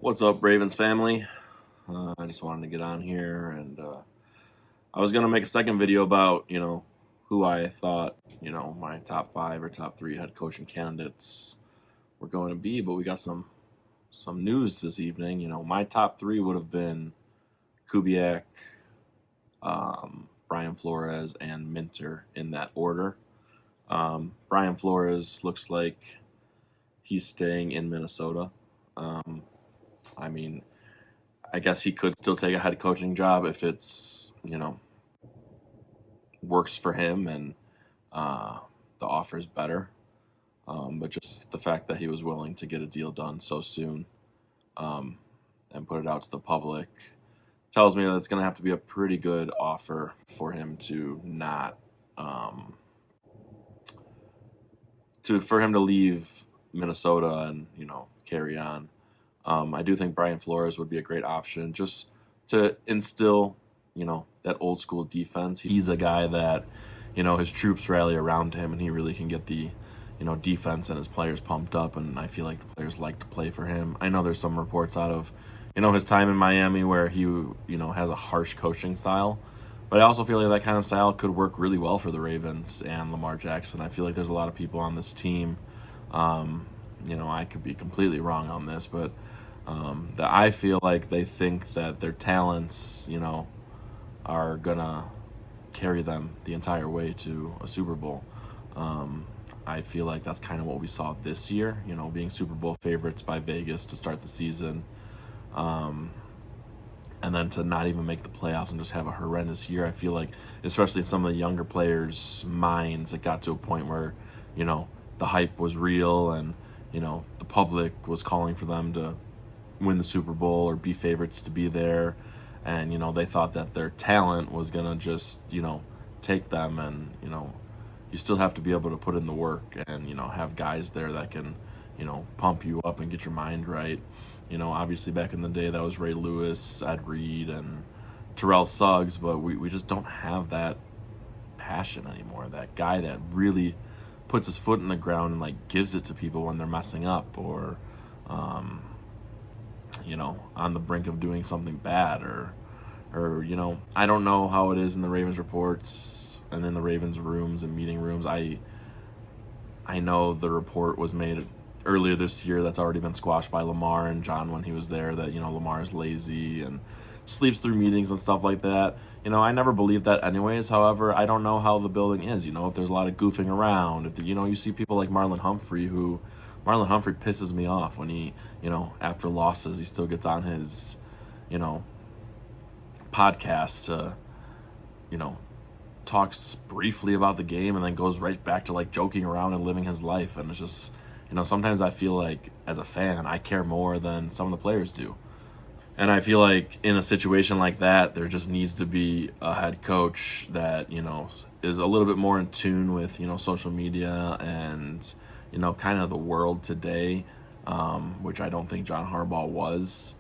What's up, Ravens family? I just wanted to get on here, and I was gonna make a second video about who I thought my top 5 or top 3 head coaching candidates were going to be, but we got some news this evening. My top 3 would have been Kubiak, Brian Flores, and Minter in that order. Brian Flores looks like he's staying in Minnesota. I mean, I guess he could still take a head coaching job if it's, works for him and the offer is better. But just the fact that he was willing to get a deal done so soon and put it out to the public tells me that it's going to have to be a pretty good offer for him to not, for him to leave Minnesota and, carry on. I do think Brian Flores would be a great option just to instill, that old school defense. He's a guy that, his troops rally around him and he really can get the, defense and his players pumped up. And I feel like the players like to play for him. I know there's some reports out of, his time in Miami where he, has a harsh coaching style. But I also feel like that kind of style could work really well for the Ravens and Lamar Jackson. I feel like there's a lot of people on this team. I could be completely wrong on this, but that I feel like they think that their talents, are gonna carry them the entire way to a Super Bowl. I feel like that's kind of what we saw this year, being Super Bowl favorites by Vegas to start the season. And then to not even make the playoffs and just have a horrendous year. I feel like, especially in some of the younger players' minds, it got to a point where, the hype was real and, the public was calling for them to win the Super Bowl or be favorites to be there. And, they thought that their talent was going to just, take them. And, you still have to be able to put in the work and, have guys there that can, pump you up and get your mind right. Obviously back in the day that was Ray Lewis, Ed Reed, and Terrell Suggs, but we just don't have that passion anymore. That guy that really puts his foot in the ground and like gives it to people when they're messing up or, on the brink of doing something bad or I don't know how it is in the Ravens reports and in the Ravens rooms and meeting rooms. I know the report was made earlier this year that's already been squashed by Lamar and John when he was there that, Lamar's lazy and sleeps through meetings and stuff like that. I never believed that anyways. However, I don't know how the building is, if there's a lot of goofing around. If, you see people like Marlon Humphrey pisses me off when he, after losses, he still gets on his, podcast to, talks briefly about the game and then goes right back to like joking around and living his life. And it's just, sometimes I feel like as a fan, I care more than some of the players do. And I feel like in a situation like that, there just needs to be a head coach that, is a little bit more in tune with, social media and, kind of the world today, which I don't think John Harbaugh was.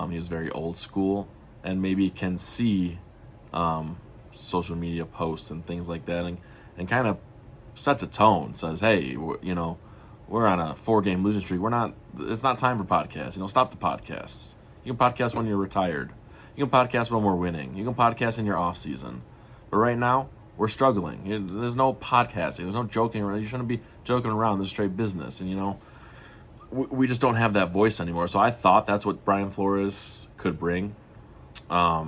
He was very old school and maybe can see social media posts and things like that and kind of sets a tone, says, hey, we're on a 4-game losing streak. It's not time for podcasts. Stop the podcasts. You can podcast when you're retired. You can podcast when we're winning. You can podcast in your off season. But right now, we're struggling. There's no podcasting. There's no joking around. You shouldn't be joking around. This is straight business. And, we just don't have that voice anymore. So I thought that's what Brian Flores could bring. I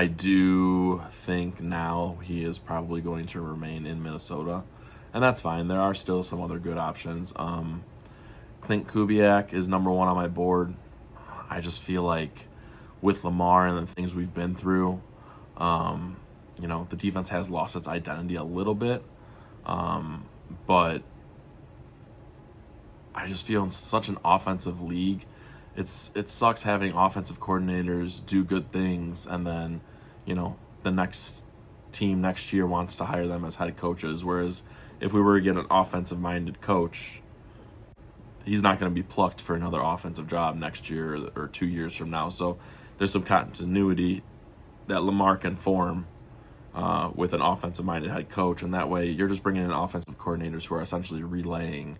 do think now he is probably going to remain in Minnesota. And that's fine. There are still some other good options. Klint Kubiak is number 1 on my board. I just feel like with Lamar and the things we've been through, the defense has lost its identity a little bit. But I just feel in such an offensive league, it sucks having offensive coordinators do good things and then, the next team next year wants to hire them as head coaches. Whereas if we were to get an offensive-minded coach, he's not going to be plucked for another offensive job next year or 2 years from now. So there's some continuity that Lamar can form with an offensive-minded head coach. And that way you're just bringing in offensive coordinators who are essentially relaying,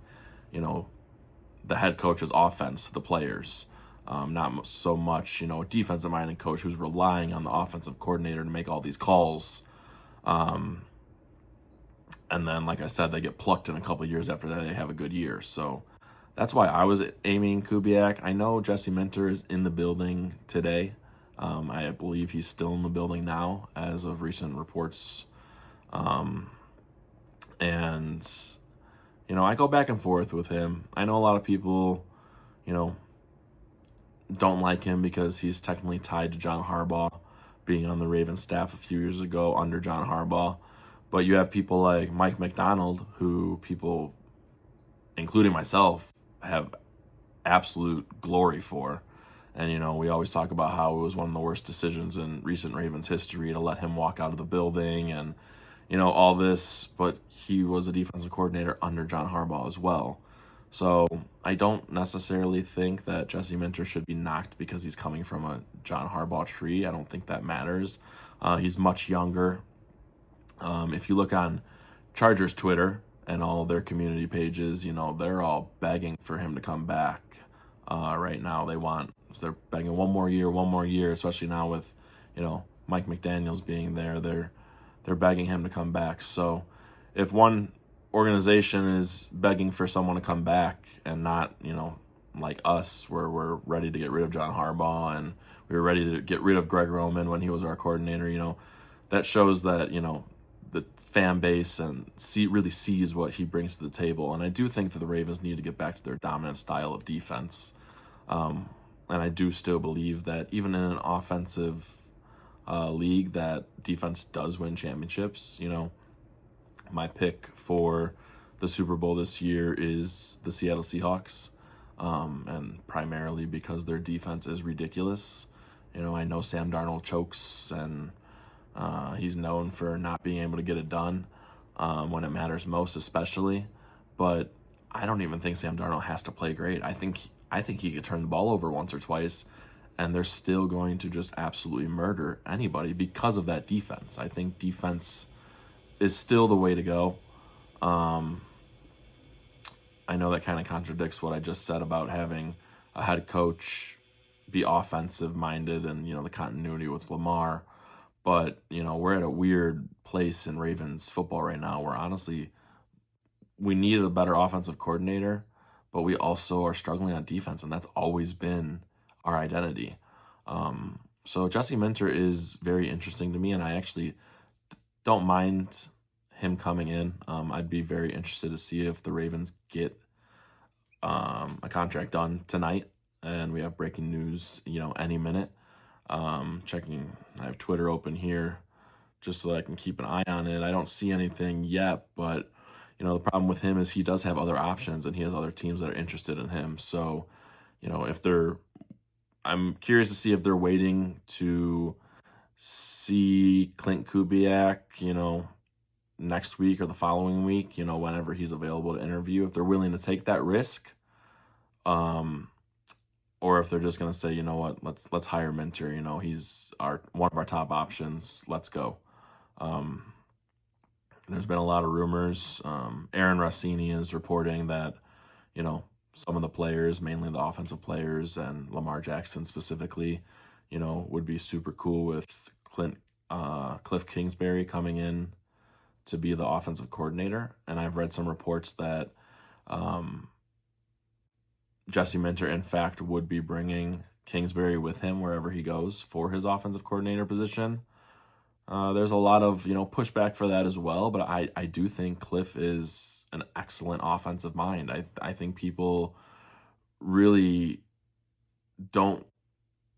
the head coach's offense to the players. Not so much, a defensive-minded coach who's relying on the offensive coordinator to make all these calls. And then, like I said, they get plucked in a couple of years after that. They have a good year. So that's why I was aiming Kubiak. I know Jesse Minter is in the building today. I believe he's still in the building now as of recent reports. And, I go back and forth with him. I know a lot of people, don't like him because he's technically tied to John Harbaugh being on the Ravens staff a few years ago under John Harbaugh. But you have people like Mike McDonald, who people, including myself, have absolute glory for. And, we always talk about how it was one of the worst decisions in recent Ravens history to let him walk out of the building and, all this. But he was a defensive coordinator under John Harbaugh as well. So I don't necessarily think that Jesse Minter should be knocked because he's coming from a John Harbaugh tree. I don't think that matters. He's much younger. If you look on Chargers Twitter and all their community pages, they're all begging for him to come back right now. They're begging one more year, especially now with, Mike McDaniels being there. They're begging him to come back. So if one organization is begging for someone to come back and not, like us, where we're ready to get rid of John Harbaugh and we were ready to get rid of Greg Roman when he was our coordinator, that shows that, the fan base and really sees what he brings to the table. And I do think that the Ravens need to get back to their dominant style of defense. And I do still believe that even in an offensive league, that defense does win championships. My pick for the Super Bowl this year is the Seattle Seahawks, and primarily because their defense is ridiculous. I know Sam Darnold chokes, and he's known for not being able to get it done when it matters most, especially. But I don't even think Sam Darnold has to play great. I think he could turn the ball over once or twice, and they're still going to just absolutely murder anybody because of that defense. I think defense is still the way to go. I know that kind of contradicts what I just said about having a head coach be offensive-minded and, the continuity with Lamar. But, we're at a weird place in Ravens football right now where, honestly, we need a better offensive coordinator, but we also are struggling on defense, and that's always been our identity. So Jesse Minter is very interesting to me, and I actually don't mind him coming in. I'd be very interested to see if the Ravens get a contract done tonight, and we have breaking news, any minute. I have Twitter open here just so I can keep an eye on it. I don't see anything yet, but the problem with him is he does have other options and he has other teams that are interested in him. So, I'm curious to see if they're waiting to see Klint Kubiak, next week or the following week, whenever he's available to interview, if they're willing to take that risk, or if they're just going to say, what, let's hire Minter, he's one of our top options, let's go. There's been a lot of rumors. Aaron Rossini is reporting that, some of the players, mainly the offensive players and Lamar Jackson specifically, would be super cool with Cliff Kingsbury coming in to be the offensive coordinator. And I've read some reports that Jesse Minter, in fact, would be bringing Kingsbury with him wherever he goes for his offensive coordinator position. There's a lot of, pushback for that as well, but I do think Cliff is an excellent offensive mind. I think people really don't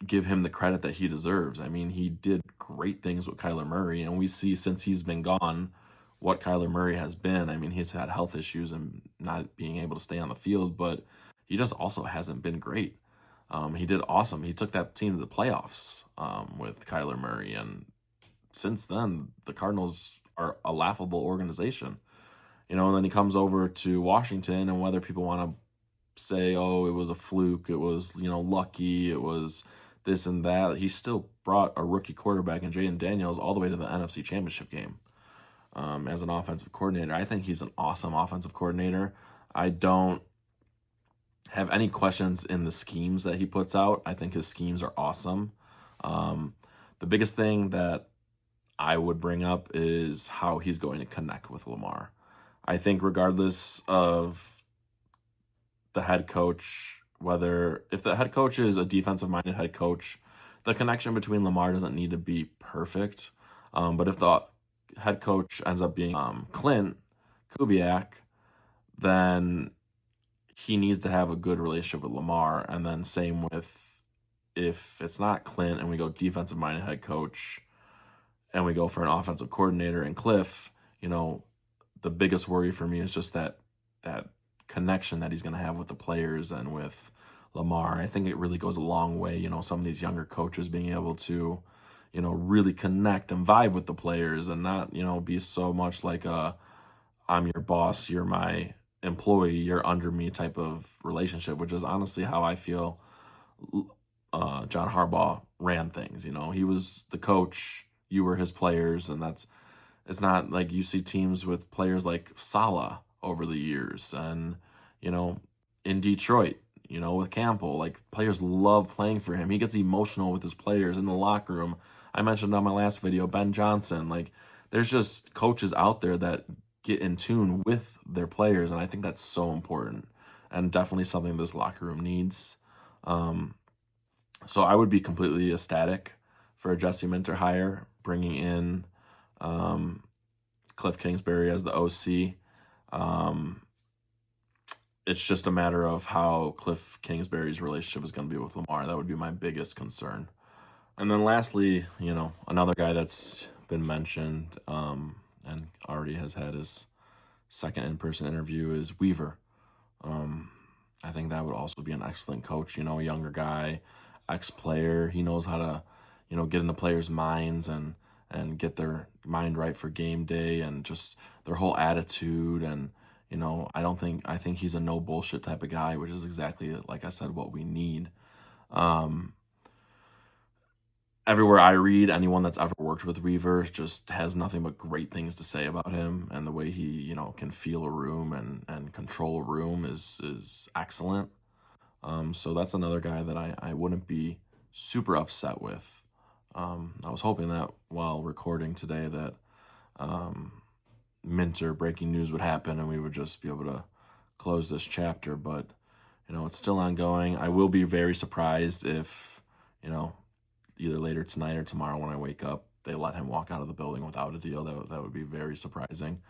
give him the credit that he deserves. I mean, he did great things with Kyler Murray, and we see since he's been gone what Kyler Murray has been. I mean, he's had health issues and not being able to stay on the field, but he just also hasn't been great. He did awesome. He took that team to the playoffs with Kyler Murray, and since then, the Cardinals are a laughable organization. And then he comes over to Washington, and whether people want to say, oh, it was a fluke, it was, lucky, it was this and that, he still brought a rookie quarterback in Jaden Daniels all the way to the NFC Championship game as an offensive coordinator. I think he's an awesome offensive coordinator. I don't have any questions in the schemes that he puts out. I think his schemes are awesome. Um, the biggest thing that I would bring up is how he's going to connect with Lamar. I think regardless of the head coach, whether if the head coach is a defensive minded head coach, the connection between Lamar doesn't need to be perfect. But if the head coach ends up being Klint Kubiak, then he needs to have a good relationship with Lamar. And then same with if it's not Klint and we go defensive minded head coach and we go for an offensive coordinator and Cliff, the biggest worry for me is just that connection that he's going to have with the players and with Lamar. I think it really goes a long way, some of these younger coaches being able to, really connect and vibe with the players and not, be so much like I'm your boss, you're my employee, you're under me type of relationship, which is honestly how I feel John Harbaugh ran things. He was the coach, you were his players, and it's not like you see teams with players like Saleh over the years, and in Detroit, with Campbell, like players love playing for him. He gets emotional with his players in the locker room. I mentioned on my last video, Ben Johnson. Like, there's just coaches out there that get in tune with their players, and I think that's so important and definitely something this locker room needs. So I would be completely ecstatic for a Jesse Minter hire, bringing in Cliff Kingsbury as the OC. It's just a matter of how Cliff Kingsbury's relationship is going to be with Lamar. That would be my biggest concern. And then lastly, another guy that's been mentioned and already has had his second in-person interview is Weaver. I think that would also be an excellent coach, a younger guy, ex-player. He knows how to, get in the players' minds and get their mind right for game day and just their whole attitude. And, I think he's a no bullshit type of guy, which is exactly, like I said, what we need. Everywhere I read, anyone that's ever worked with Weaver just has nothing but great things to say about him, and the way he, can feel a room and control a room is excellent. So that's another guy that I wouldn't be super upset with. I was hoping that while recording today that Minter breaking news would happen and we would just be able to close this chapter, but it's still ongoing. I will be very surprised if either later tonight or tomorrow when I wake up they let him walk out of the building without a deal. That would be very surprising,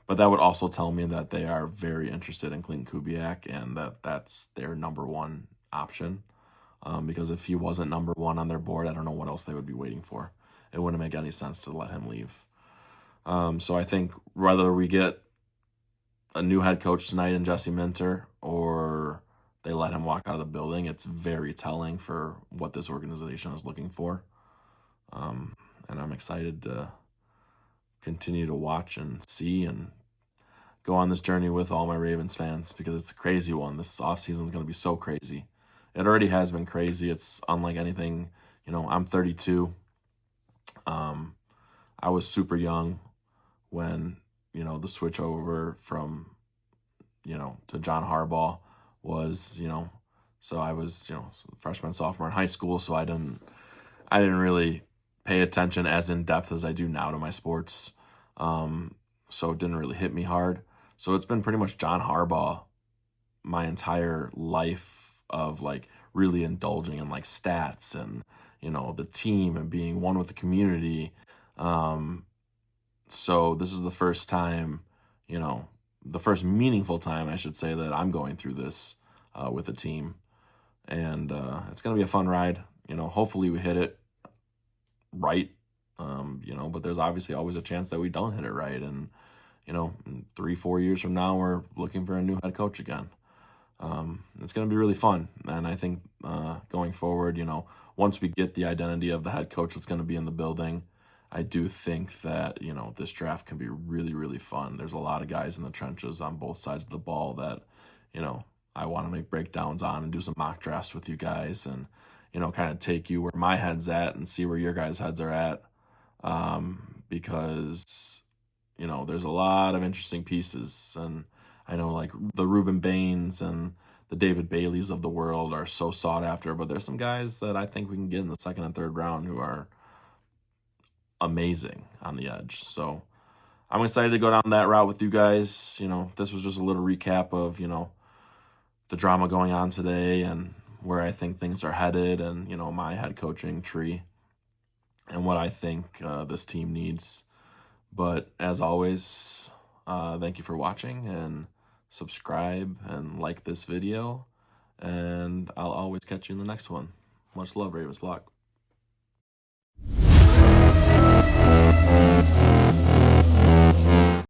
but that would also tell me that they are very interested in Klint Kubiak and that's their number one option. Because if he wasn't number one on their board, I don't know what else they would be waiting for. It wouldn't make any sense to let him leave. So I think whether we get a new head coach tonight in Jesse Minter or they let him walk out of the building, it's very telling for what this organization is looking for. And I'm excited to continue to watch and see and go on this journey with all my Ravens fans because it's a crazy one. This offseason is going to be so crazy. It already has been crazy. It's unlike anything. I'm 32. I was super young when, the switch over from, to John Harbaugh was, so I was, freshman, sophomore in high school. So I didn't really pay attention as in depth as I do now to my sports. So it didn't really hit me hard. So it's been pretty much John Harbaugh my entire life of like really indulging in like stats and the team and being one with the community. So this is the first time, the first meaningful time I should say that I'm going through this with a team, and it's gonna be a fun ride. Hopefully we hit it right. But there's obviously always a chance that we don't hit it right, and in 3-4 years from now we're looking for a new head coach again. It's going to be really fun. And I think going forward, once we get the identity of the head coach that's going to be in the building, I do think that, this draft can be really, really fun. There's a lot of guys in the trenches on both sides of the ball that, I want to make breakdowns on and do some mock drafts with you guys and, kind of take you where my head's at and see where your guys' heads are at. Because, there's a lot of interesting pieces, and I know like the Reuben Baines and the David Baileys of the world are so sought after, but there's some guys that I think we can get in the second and third round who are amazing on the edge. So I'm excited to go down that route with you guys. This was just a little recap of, the drama going on today and where I think things are headed and, my head coaching tree and what I think this team needs. But as always, thank you for watching, and subscribe and like this video, and I'll always catch you in the next one. Much love, Ravens flock.